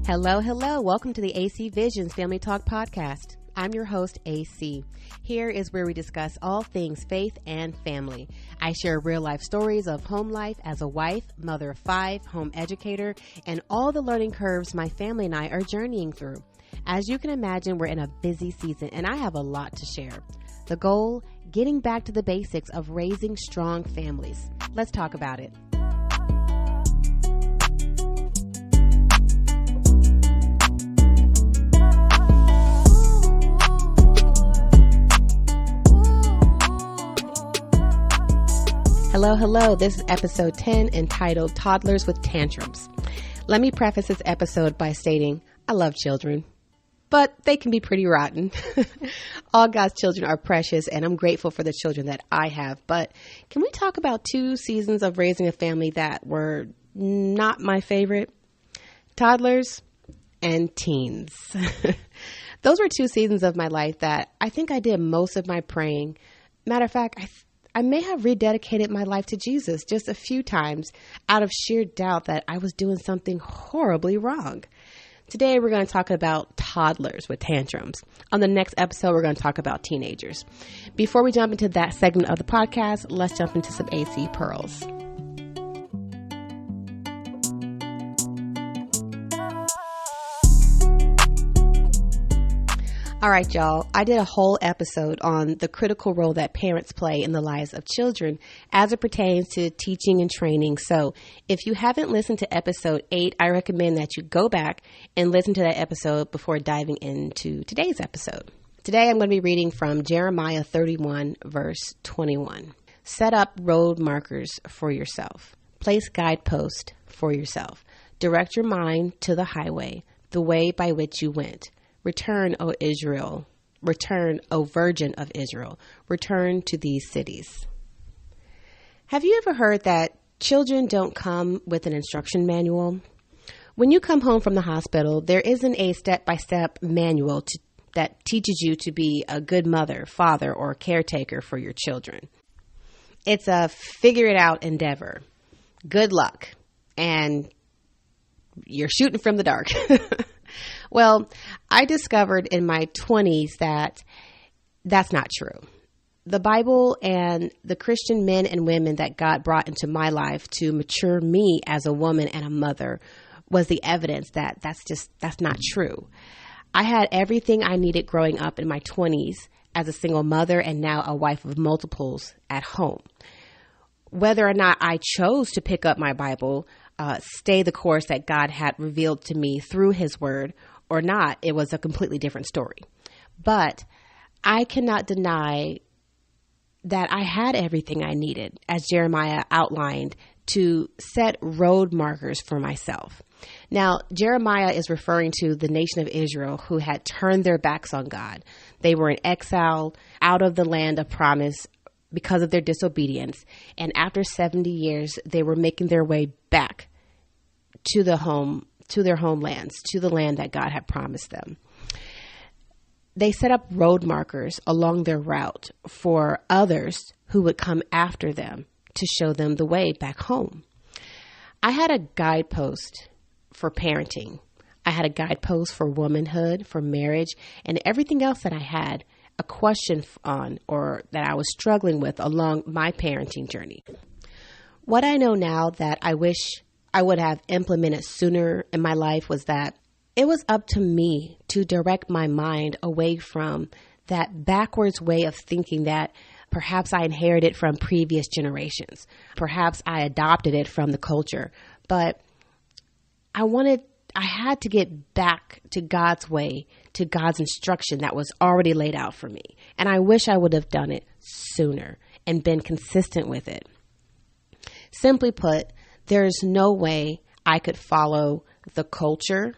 Hello, hello. Welcome to the AC Visions Family Talk Podcast. I'm your host, AC. Here is where we discuss all things faith and family. I share real life stories of home life as a wife, mother of 5, home educator, and all the learning curves my family and I are journeying through. As you can imagine, we're in a busy season and I have a lot to share. The goal, getting back to the basics of raising strong families. Let's talk about it. Hello, hello. This is episode 10 entitled Toddlers with Tantrums. Let me preface this episode by stating I love children, but they can be pretty rotten. All God's children are precious, and I'm grateful for the children that I have. But can we talk about 2 seasons of raising a family that were not my favorite? Toddlers and teens. Those were 2 seasons of my life that I think I did most of my praying. Matter of fact, I may have rededicated my life to Jesus just a few times out of sheer doubt that I was doing something horribly wrong. Today, we're going to talk about toddlers with tantrums. On the next episode, we're going to talk about teenagers. Before we jump into that segment of the podcast, let's jump into some AC pearls. All right, y'all, I did a whole episode on the critical role that parents play in the lives of children as it pertains to teaching and training. So if you haven't listened to episode 8, I recommend that you go back and listen to that episode before diving into today's episode. Today, I'm going to be reading from Jeremiah 31, verse 21. Set up road markers for yourself. Place guideposts for yourself. Direct your mind to the highway, the way by which you went. Return, O Israel. Return, O Virgin of Israel. Return to these cities. Have you ever heard that children don't come with an instruction manual? When you come home from the hospital, there isn't a step-by-step manual that teaches you to be a good mother, father, or caretaker for your children. It's a figure-it-out endeavor. Good luck. And you're shooting from the dark. Well, I discovered in my 20s that that's not true. The Bible and the Christian men and women that God brought into my life to mature me as a woman and a mother was the evidence that that's not true. I had everything I needed growing up in my 20s as a single mother and now a wife of multiples at home. Whether or not I chose to pick up my Bible, stay the course that God had revealed to me through his word, or not, it was a completely different story. But I cannot deny that I had everything I needed, as Jeremiah outlined, to set road markers for myself. Now, Jeremiah is referring to the nation of Israel who had turned their backs on God. They were in exile out of the land of promise because of their disobedience. And after 70 years, they were making their way back to their homelands, to the land that God had promised them. They set up road markers along their route for others who would come after them to show them the way back home. I had a guidepost for parenting. I had a guidepost for womanhood, for marriage, and everything else that I had a question on or that I was struggling with along my parenting journey. What I know now that I wish I would have implemented sooner in my life was that it was up to me to direct my mind away from that backwards way of thinking that perhaps I inherited from previous generations. Perhaps I adopted it from the culture, but I had to get back to God's way, to God's instruction that was already laid out for me. And I wish I would have done it sooner and been consistent with it. Simply put, there's no way I could follow the culture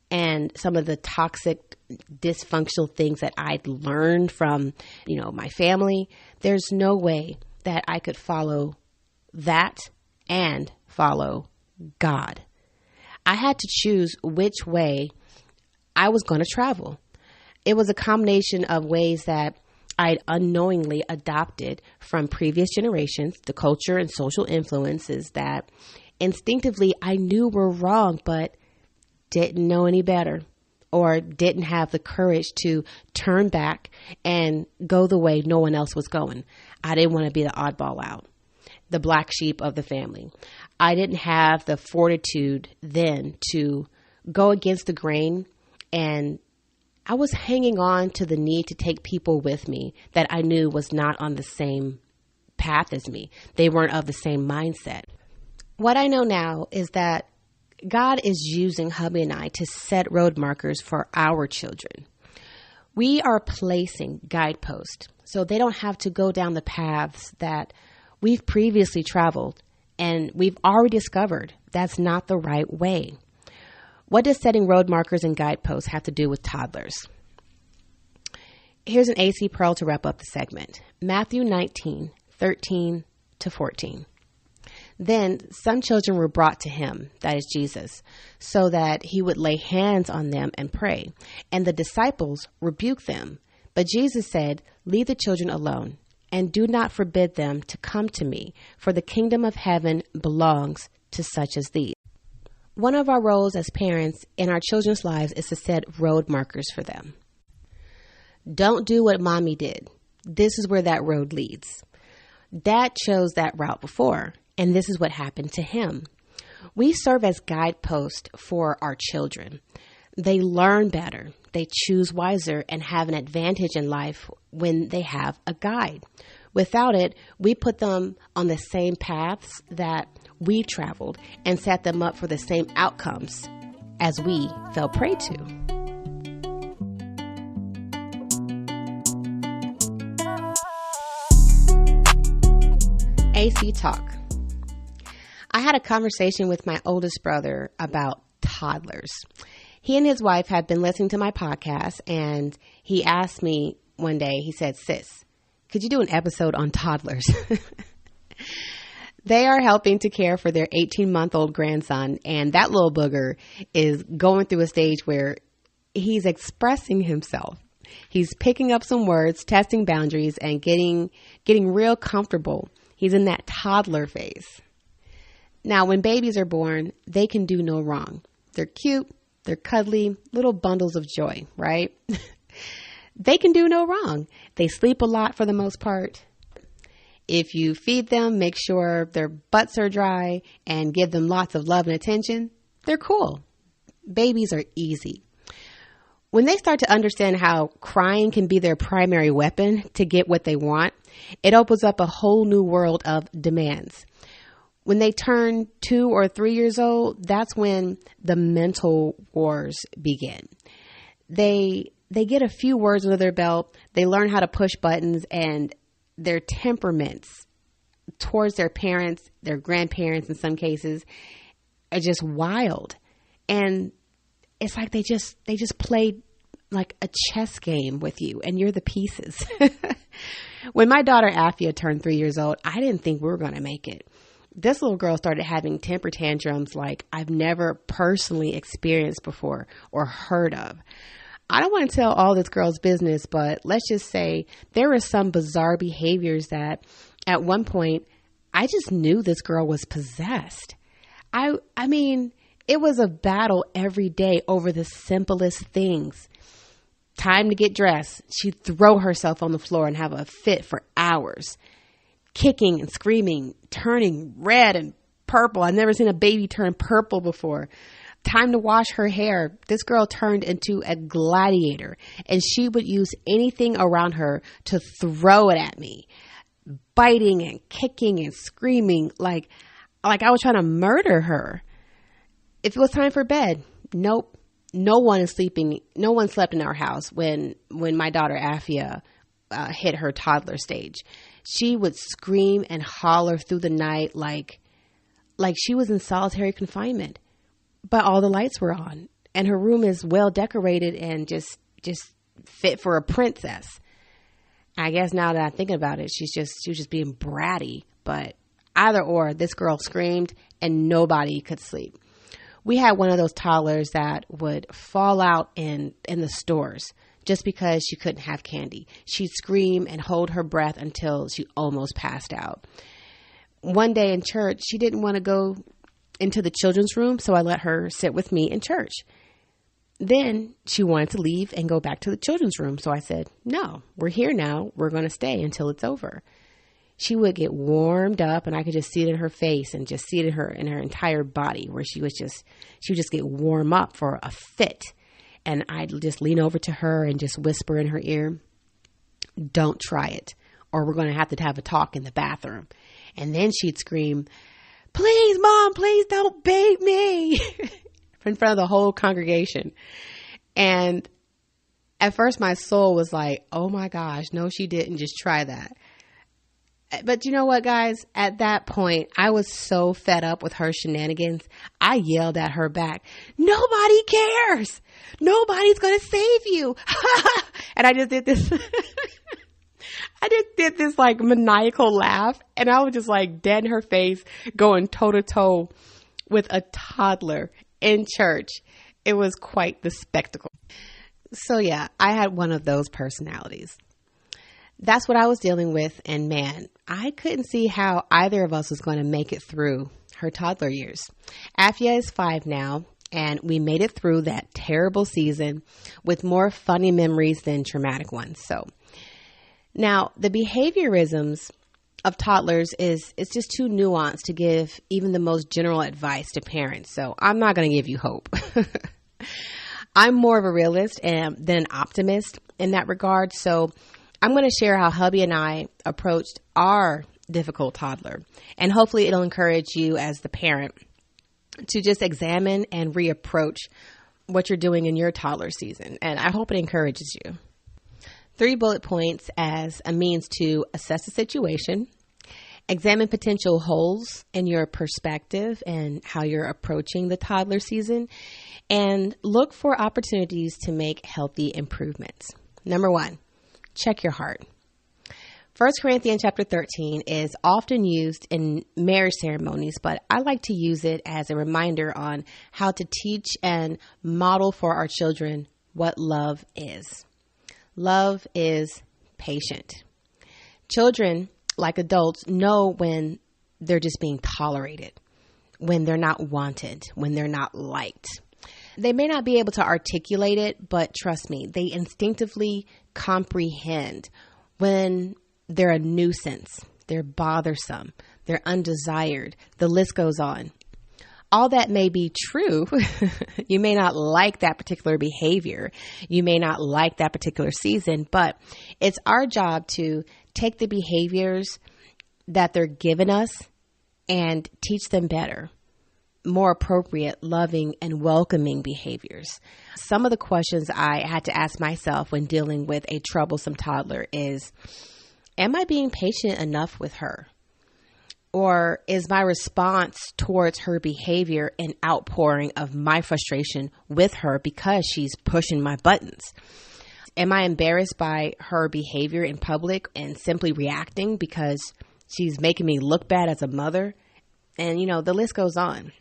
and some of the toxic, dysfunctional things that I'd learned from, my family. There's no way that I could follow that and follow God. I had to choose which way I was going to travel. It was a combination of ways that I'd unknowingly adopted from previous generations, the culture and social influences that instinctively I knew were wrong, but didn't know any better or didn't have the courage to turn back and go the way no one else was going. I didn't want to be the oddball out, the black sheep of the family. I didn't have the fortitude then to go against the grain, and I was hanging on to the need to take people with me that I knew was not on the same path as me. They weren't of the same mindset. What I know now is that God is using hubby and I to set road markers for our children. We are placing guideposts so they don't have to go down the paths that we've previously traveled and we've already discovered that's not the right way. What does setting road markers and guideposts have to do with toddlers? Here's an AC Pearl to wrap up the segment. Matthew 19:13-14. Then some children were brought to him, that is Jesus, so that he would lay hands on them and pray. And the disciples rebuked them. But Jesus said, "Leave the children alone, and do not forbid them to come to me, for the kingdom of heaven belongs to such as these." One of our roles as parents in our children's lives is to set road markers for them. Don't do what mommy did. This is where that road leads. Dad chose that route before, and this is what happened to him. We serve as guideposts for our children. They learn better, they choose wiser, and have an advantage in life when they have a guide. Without it, we put them on the same paths that we traveled and set them up for the same outcomes as we fell prey to. AC Talk. I had a conversation with my oldest brother about toddlers. He and his wife had been listening to my podcast, and he asked me one day, he said, "Sis, could you do an episode on toddlers?" They are helping to care for their 18-month-old grandson, and that little booger is going through a stage where he's expressing himself. He's picking up some words, testing boundaries, and getting real comfortable. He's in that toddler phase. Now, when babies are born, they can do no wrong. They're cute, they're cuddly, little bundles of joy, right? They can do no wrong. They sleep a lot for the most part. If you feed them, make sure their butts are dry, and give them lots of love and attention, they're cool. Babies are easy. When they start to understand how crying can be their primary weapon to get what they want, it opens up a whole new world of demands. When they turn 2 or 3 years old, that's when the mental wars begin. They get a few words under their belt, they learn how to push buttons, and their temperaments towards their parents, their grandparents in some cases, are just wild. And it's like they just play like a chess game with you, and you're the pieces. When my daughter Afia turned 3 years old, I didn't think we were going to make it. This little girl started having temper tantrums like I've never personally experienced before or heard of. I don't want to tell all this girl's business, but let's just say there were some bizarre behaviors that at one point I just knew this girl was possessed. I mean, it was a battle every day over the simplest things. Time to get dressed. She'd throw herself on the floor and have a fit for hours, kicking and screaming, turning red and purple. I've never seen a baby turn purple before. Time to wash her hair. This girl turned into a gladiator, and she would use anything around her to throw it at me, biting and kicking and screaming like I was trying to murder her. If it was time for bed, nope. No one is sleeping. No one slept in our house when my daughter Afia hit her toddler stage. She would scream and holler through the night like she was in solitary confinement. But all the lights were on, and her room is well decorated and just fit for a princess. I guess now that I'm thinking about it, she was just being bratty. But either or, this girl screamed and nobody could sleep. We had one of those toddlers that would fall out in the stores just because she couldn't have candy. She'd scream and hold her breath until she almost passed out. One day in church, she didn't want to go into the children's room, so I let her sit with me in church. Then she wanted to leave and go back to the children's room. So I said, no, we're here now. We're going to stay until it's over. She would get warmed up, and I could just see it in her face and just see it in her entire body, where she would just get warm up for a fit. And I'd just lean over to her and just whisper in her ear, don't try it, or we're going to have a talk in the bathroom. And then she'd scream, please, Mom, please don't beat me in front of the whole congregation. And at first my soul was like, oh my gosh, no, she didn't just try that. But you know what, guys? At that point, I was so fed up with her shenanigans. I yelled at her back, nobody cares. Nobody's going to save you. And I just did this. I just did this like maniacal laugh. And I was just like dead in her face, going toe to toe with a toddler in church. It was quite the spectacle. So yeah, I had one of those personalities. That's what I was dealing with. And man, I couldn't see how either of us was going to make it through her toddler years. Afia is 5 now, and we made it through that terrible season with more funny memories than traumatic ones. So now the behaviorisms of toddlers is just too nuanced to give even the most general advice to parents. So I'm not going to give you hope. I'm more of a realist than an optimist in that regard. So I'm going to share how hubby and I approached our difficult toddler, and hopefully it'll encourage you as the parent to just examine and reapproach what you're doing in your toddler season. And I hope it encourages you. 3 bullet points as a means to assess the situation, examine potential holes in your perspective and how you're approaching the toddler season, and look for opportunities to make healthy improvements. Number 1. Check your heart. 1 Corinthians chapter 13 is often used in marriage ceremonies, but I like to use it as a reminder on how to teach and model for our children what love is. Love is patient. Children, like adults, know when they're just being tolerated, when they're not wanted, when they're not liked. They may not be able to articulate it, but trust me, they instinctively comprehend when they're a nuisance, they're bothersome, they're undesired. The list goes on. All that may be true. You may not like that particular behavior. You may not like that particular season, but it's our job to take the behaviors that they're giving us and teach them better, more appropriate, loving, and welcoming behaviors. Some of the questions I had to ask myself when dealing with a troublesome toddler is, am I being patient enough with her? Or is my response towards her behavior an outpouring of my frustration with her because she's pushing my buttons? Am I embarrassed by her behavior in public and simply reacting because she's making me look bad as a mother? And, the list goes on.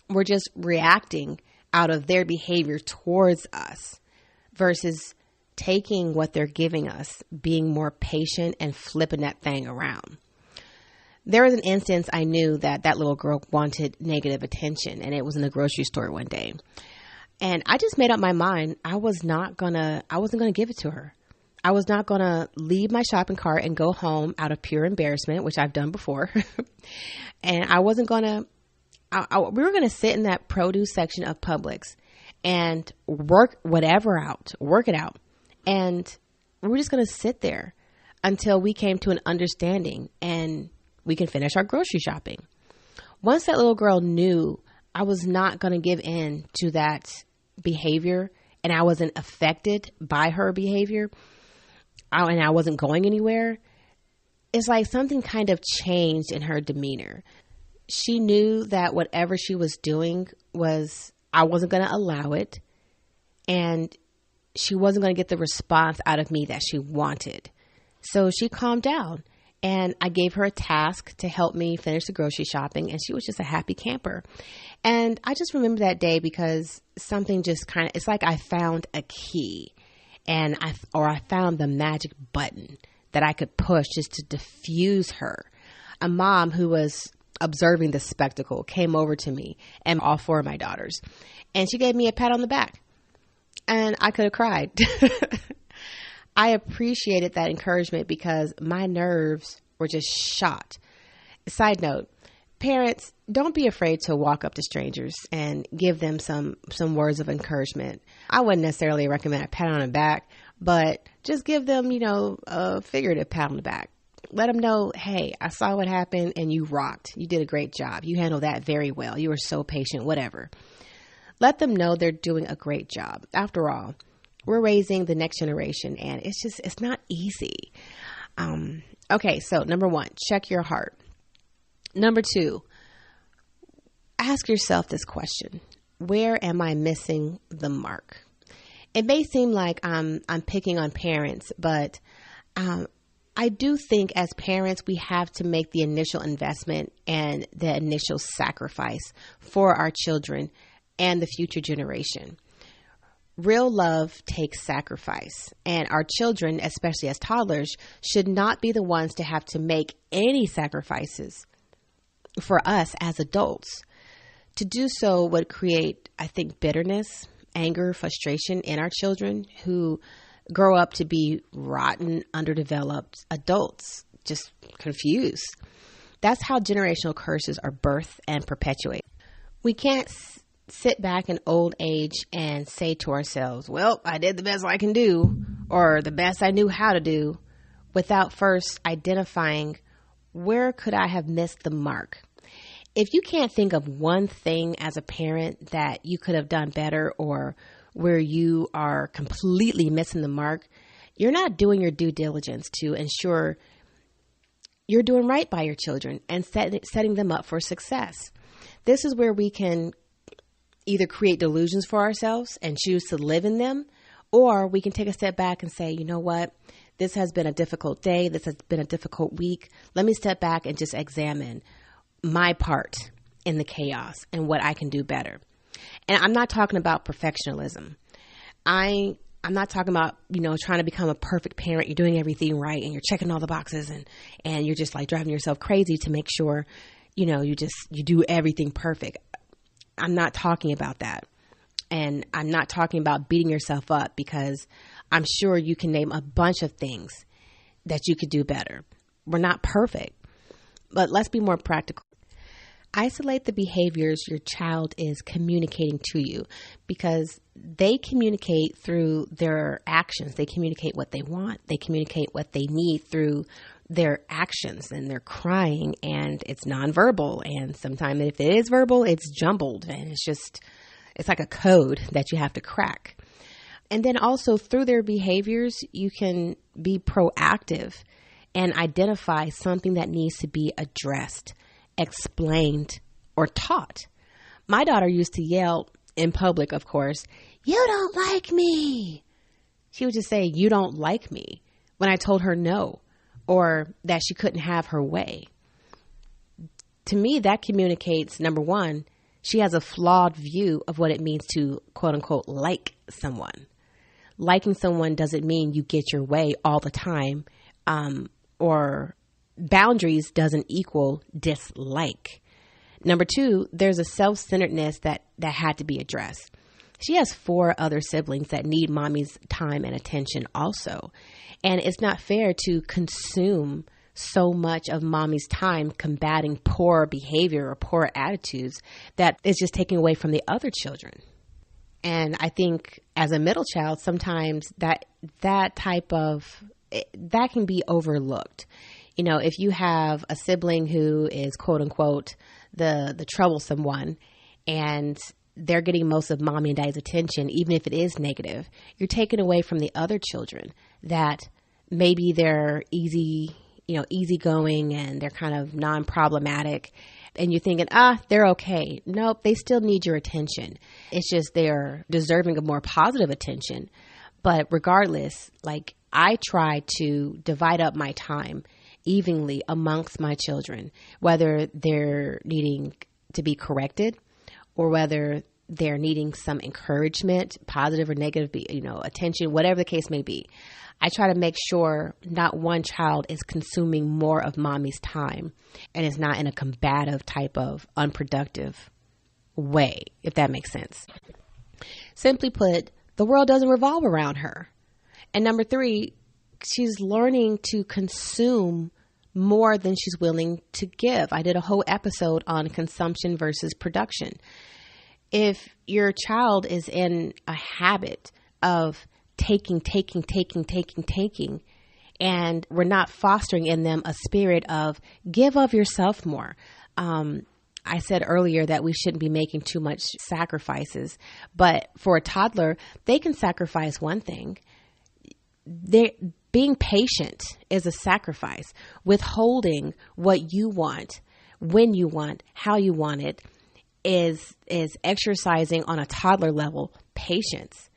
We're just reacting out of their behavior towards us versus taking what they're giving us, being more patient and flipping that thing around. There was an instance I knew that little girl wanted negative attention, and it was in the grocery store one day. And I just made up my mind. I wasn't going to give it to her. I was not going to leave my shopping cart and go home out of pure embarrassment, which I've done before. And I wasn't going to, we were going to sit in that produce section of Publix and work it out. And we were just going to sit there until we came to an understanding and we can finish our grocery shopping. Once that little girl knew I was not going to give in to that behavior and I wasn't affected by her behavior and I wasn't going anywhere, it's like something kind of changed in her demeanor. She knew that whatever she was doing I wasn't going to allow it, and she wasn't going to get the response out of me that she wanted. So she calmed down. And I gave her a task to help me finish the grocery shopping, and she was just a happy camper. And I just remember that day because something just it's like I found a key and I found the magic button that I could push just to diffuse her. A mom who was observing the spectacle came over to me and all 4 of my daughters, and she gave me a pat on the back. And I could have cried. I appreciated that encouragement because my nerves were just shot. Side note, parents, don't be afraid to walk up to strangers and give them some words of encouragement. I wouldn't necessarily recommend a pat on the back, but just give them, a figurative pat on the back. Let them know, hey, I saw what happened and you rocked. You did a great job. You handled that very well. You were so patient, whatever. Let them know they're doing a great job. After all, we're raising the next generation and it's not easy. Okay, so number 1, check your heart. Number 2, ask yourself this question. Where am I missing the mark? It may seem like I'm picking on parents, but I do think as parents, we have to make the initial investment and the initial sacrifice for our children and the future generation. Real love takes sacrifice, and our children, especially as toddlers, should not be the ones to have to make any sacrifices for us as adults. To do so would create, I think, bitterness, anger, frustration in our children who grow up to be rotten, underdeveloped adults, just confused. That's how generational curses are birthed and perpetuated. We can't sit back in old age and say to ourselves, well, I did the best I can do, or the best I knew how to do, without first identifying where could I have missed the mark. If you can't think of one thing as a parent that you could have done better or where you are completely missing the mark, you're not doing your due diligence to ensure you're doing right by your children and setting them up for success. This is where we can either create delusions for ourselves and choose to live in them, or we can take a step back and say, you know what, this has been a difficult day. This has been a difficult week. Let me step back and just examine my part in the chaos and what I can do better. And I'm not talking about perfectionism. I'm not talking about, trying to become a perfect parent. You're doing everything right and you're checking all the boxes and you're just like driving yourself crazy to make sure, you do everything perfect. I'm not talking about that. And I'm not talking about beating yourself up, because I'm sure you can name a bunch of things that you could do better. We're not perfect, but let's be more practical. Isolate the behaviors your child is communicating to you, because they communicate through their actions. They communicate what they want. They communicate what they need through their actions, and they're crying and it's nonverbal. And sometimes if it is verbal, it's jumbled and it's like a code that you have to crack. And then also through their behaviors, you can be proactive and identify something that needs to be addressed, explained, or taught. My daughter used to yell in public, of course, "You don't like me." She would just say, "You don't like me," when I told her no, or that she couldn't have her way. To me, that communicates, number one, she has a flawed view of what it means to, quote unquote, like someone. Liking someone doesn't mean you get your way all the time, or boundaries doesn't equal dislike. Number two, there's a self-centeredness that had to be addressed. She has 4 other siblings that need mommy's time and attention also. And it's not fair to consume so much of mommy's time combating poor behavior or poor attitudes that is just taking away from the other children. And I think as a middle child, sometimes that can be overlooked. If you have a sibling who is, quote unquote, the troublesome one, and they're getting most of mommy and daddy's attention, even if it is negative, you're taking away from the other children that maybe they're easygoing and they're kind of non-problematic, and you're thinking, they're okay. Nope, they still need your attention. It's just they're deserving of more positive attention. But regardless, I try to divide up my time evenly amongst my children, whether they're needing to be corrected or whether they're needing some encouragement, positive or negative, attention, whatever the case may be. I try to make sure not one child is consuming more of mommy's time and is not in a combative type of unproductive way, if that makes sense. Simply put, the world doesn't revolve around her. And number 3, she's learning to consume more than she's willing to give. I did a whole episode on consumption versus production. If your child is in a habit of taking, and we're not fostering in them a spirit of give of yourself more. I said earlier that we shouldn't be making too much sacrifices, but for a toddler, they can sacrifice one thing. Being patient is a sacrifice. Withholding what you want, when you want, how you want it, is exercising on a toddler level patience.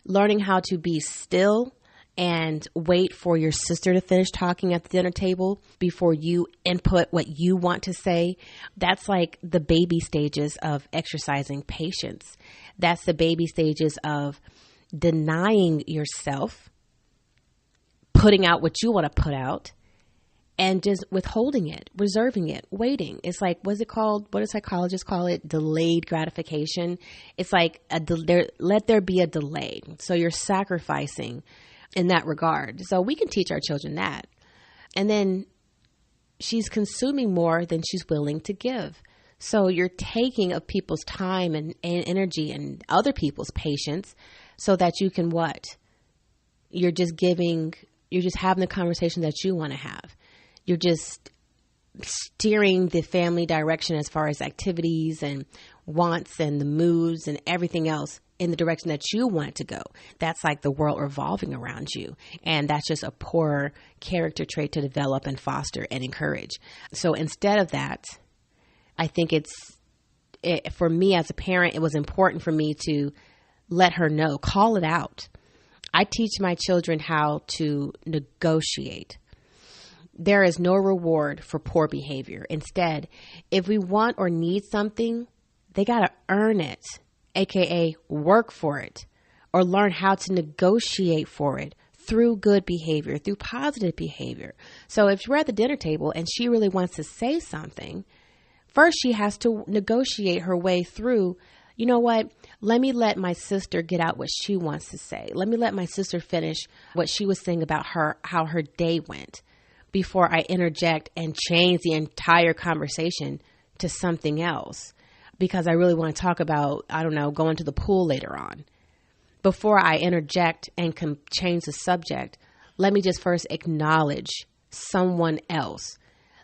Learning how to be still and wait for your sister to finish talking at the dinner table before you input what you want to say. That's like the baby stages of exercising patience. That's the baby stages of denying yourself, putting out what you want to put out, and just withholding it, reserving it, waiting. It's like, what's it called? What do psychologists call it? Delayed gratification. It's like let there be a delay. So you're sacrificing in that regard. So we can teach our children that. And then she's consuming more than she's willing to give. So you're taking of people's time and energy and other people's patience so that you can what? You're just having the conversation that you want to have. You're just steering the family direction as far as activities and wants and the moods and everything else in the direction that you want it to go. That's like the world revolving around you. And that's just a poor character trait to develop and foster and encourage. So instead of that, I think for me as a parent, it was important for me to let her know, call it out. I teach my children how to negotiate. There is no reward for poor behavior. Instead, if we want or need something, they got to earn it, aka work for it, or learn how to negotiate for it through good behavior, through positive behavior. So if we're at the dinner table and she really wants to say something, first she has to negotiate her way through, you know what, let me let my sister get out what she wants to say. Let me let my sister finish what she was saying about how her day went before I interject and change the entire conversation to something else. Because I really want to talk about, going to the pool later on. Before I interject and can change the subject, let me just first acknowledge someone else.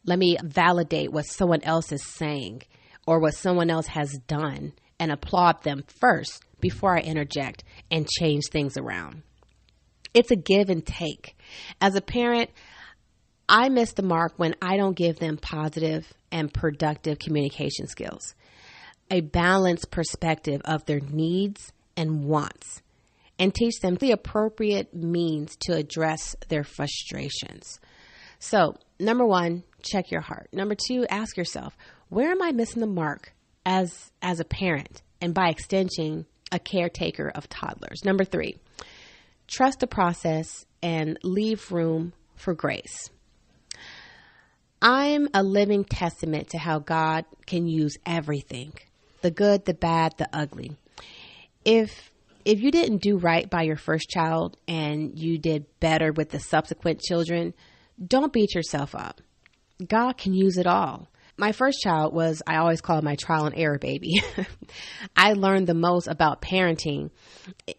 Let me validate what someone else is saying or what someone else has done and applaud them first before I interject and change things around. It's a give and take. As a parent, I miss the mark when I don't give them positive and productive communication skills, a balanced perspective of their needs and wants, and teach them the appropriate means to address their frustrations. So, number 1, check your heart. Number 2, ask yourself, where am I missing the mark as a parent and by extension, a caretaker of toddlers? Number 3, trust the process and leave room for grace. I'm a living testament to how God can use everything, the good, the bad, the ugly. If you didn't do right by your first child and you did better with the subsequent children, don't beat yourself up. God can use it all. My first child was, I always call it my trial and error baby. I learned the most about parenting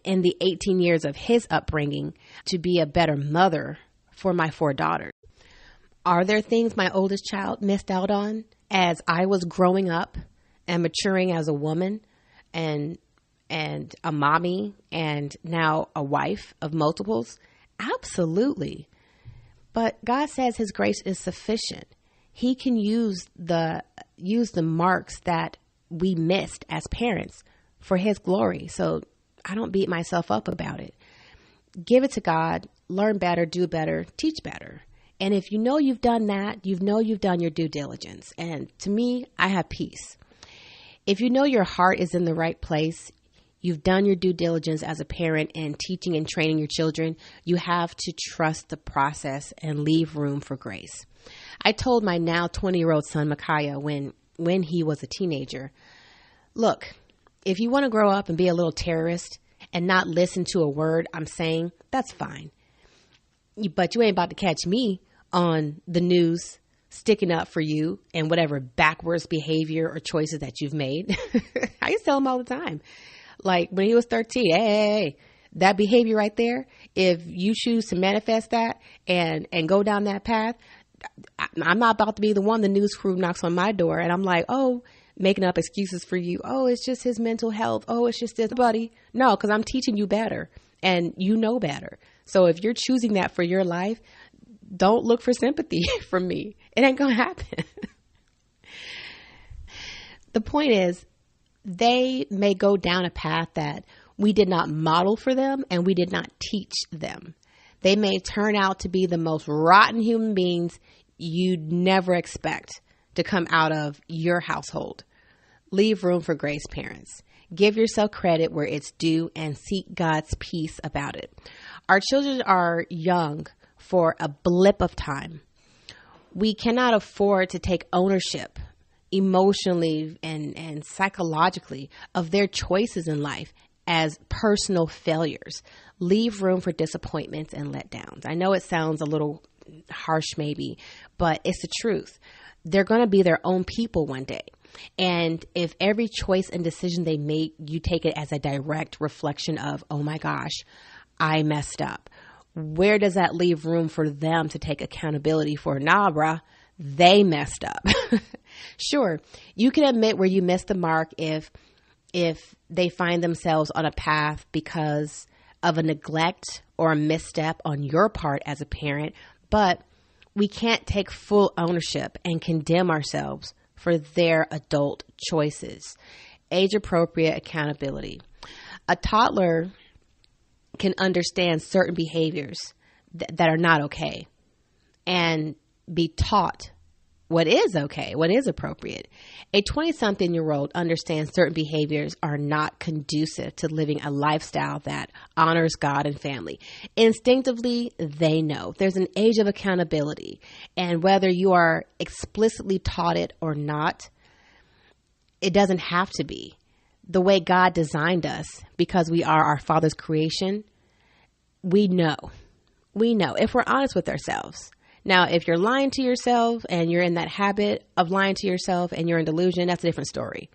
in the 18 years of his upbringing to be a better mother for my 4 daughters. Are there things my oldest child missed out on as I was growing up and maturing as a woman and a mommy and now a wife of multiples? Absolutely. But God says his grace is sufficient. He can use the marks that we missed as parents for his glory. So I don't beat myself up about it. Give it to God, learn better, do better, teach better. And if you know you've done that, you've done your due diligence. And to me, I have peace. If you know your heart is in the right place, you've done your due diligence as a parent in teaching and training your children, you have to trust the process and leave room for grace. I told my now 20-year-old son, Micaiah, when he was a teenager, look, if you want to grow up and be a little terrorist and not listen to a word I'm saying, that's fine. But you ain't about to catch me on the news sticking up for you and whatever backwards behavior or choices that you've made. I used to tell him all the time. Like when he was 13, hey, that behavior right there, if you choose to manifest that and go down that path, I'm not about to be the one the news crew knocks on my door and I'm like, oh, making up excuses for you. Oh, it's just his mental health. Oh, it's just this, buddy. No, because I'm teaching you better and you know better. So if you're choosing that for your life, don't look for sympathy from me. It ain't going to happen. The point is, they may go down a path that we did not model for them and we did not teach them. They may turn out to be the most rotten human beings you'd never expect to come out of your household. Leave room for grace, parents. Give yourself credit where it's due and seek God's peace about it. Our children are young for a blip of time. We cannot afford to take ownership emotionally and psychologically of their choices in life as personal failures. Leave room for disappointments and letdowns. I know it sounds a little harsh maybe, but it's the truth. They're going to be their own people one day. And if every choice and decision they make, you take it as a direct reflection of, oh my gosh, I messed up. Where does that leave room for them to take accountability for, nah, bruh, they messed up? Sure, you can admit where you missed the mark if they find themselves on a path because of a neglect or a misstep on your part as a parent, but we can't take full ownership and condemn ourselves for their adult choices. Age-appropriate accountability. A toddler can understand certain behaviors that are not okay and be taught what is okay, what is appropriate. A 20-something-year-old understands certain behaviors are not conducive to living a lifestyle that honors God and family. Instinctively, they know. There's an age of accountability, and whether you are explicitly taught it or not, it doesn't have to be. The way God designed us, because we are our Father's creation, we know if we're honest with ourselves. Now, if you're lying to yourself and you're in that habit of lying to yourself and you're in delusion, that's a different story.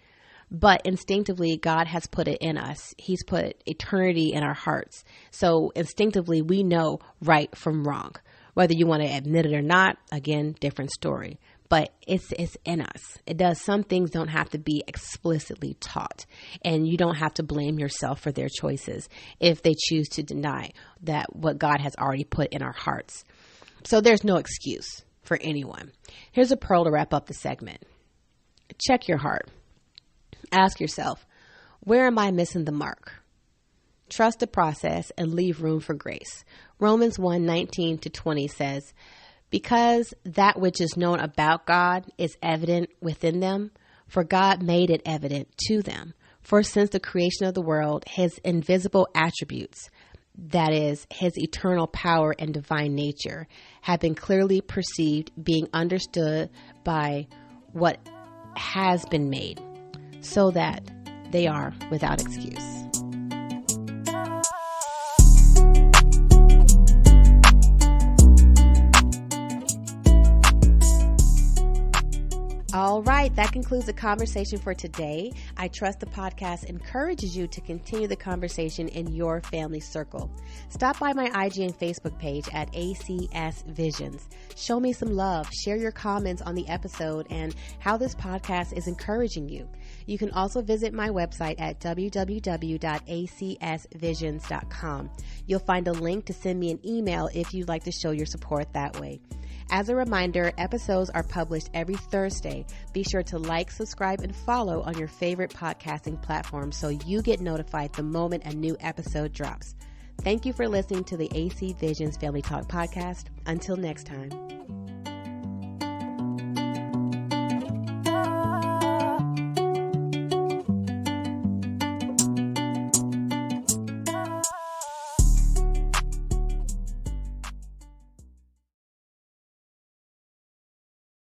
But instinctively, God has put it in us. He's put eternity in our hearts. So instinctively, we know right from wrong. Whether you want to admit it or not, again, different story. But it's in us. It does. Some things don't have to be explicitly taught. And you don't have to blame yourself for their choices if they choose to deny that what God has already put in our hearts. So there's no excuse for anyone. Here's a pearl to wrap up the segment. Check your heart. Ask yourself, where am I missing the mark? Trust the process and leave room for grace. Romans 1:19-20 says, because that which is known about God is evident within them, for God made it evident to them. For since the creation of the world, his invisible attributes, that is, his eternal power and divine nature, have been clearly perceived, being understood by what has been made, so that they are without excuse. All right, that concludes the conversation for today. I trust the podcast encourages you to continue the conversation in your family circle. Stop by my IG and Facebook page at ACS Visions. Show me some love. Share your comments on the episode and how this podcast is encouraging you. You can also visit my website at www.acsvisions.com. You'll find a link to send me an email if you'd like to show your support that way. As a reminder, episodes are published every Thursday. Be sure to like, subscribe, and follow on your favorite podcasting platform so you get notified the moment a new episode drops. Thank you for listening to the AC Visions Family Talk podcast. Until next time.